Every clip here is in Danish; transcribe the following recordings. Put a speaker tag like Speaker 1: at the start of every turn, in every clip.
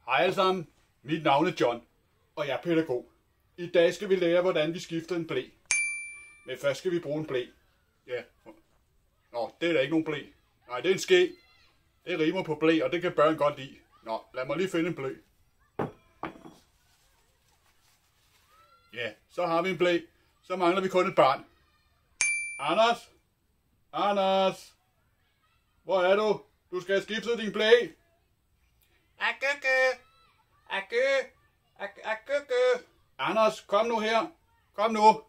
Speaker 1: Hej alle sammen, mit navn er John, og jeg er pædagog. I dag skal vi lære, hvordan vi skifter en ble. Men først skal vi bruge en ble. Ja. Nå, det er da ikke nogen ble. Nej, det er en ske. Det rimer på ble, og det kan børn godt lide. Nå, lad mig lige finde en ble. Ja, så har vi en ble. Så mangler vi kun et barn. Anders? Anders? Hvor er du? Du skal have skiftet din ble. Anders, kom nu her. Kom nu.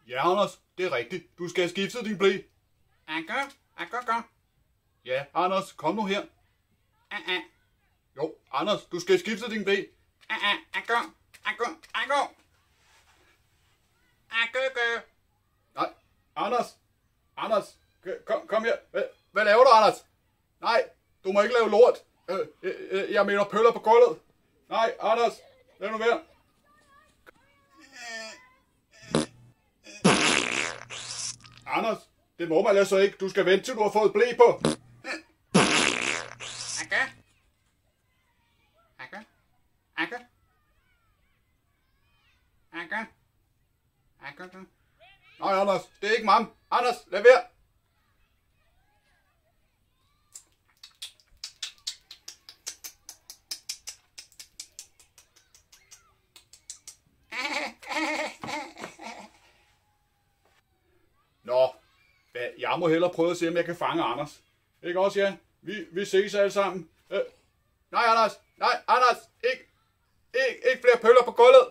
Speaker 1: Ja, Anders, det er rigtigt. Du skal have skiftet din ble. Ja, Anders, kom nu her. Jo, Anders, du skal have skiftet din ble. Nej, Anders. Anders, kom her. Hvad laver du, Anders? Nej, du må ikke lave lort. Jeg mener pøller på gulvet. Nej, Anders, lad nu være. Anders, det må man altså ikke. Du skal vente til du har fået ble på. Nej, Anders, det er ikke mam. Anders, lad være. Nå, jeg må hellere prøve at se, om jeg kan fange Anders. Ikke også, ja? Vi ses alle sammen. Nej, Anders! Nej, Anders! Ikke flere pøller på gulvet!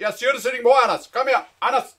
Speaker 1: Jeg siger det til din mor, Anders! Kom her! Anders!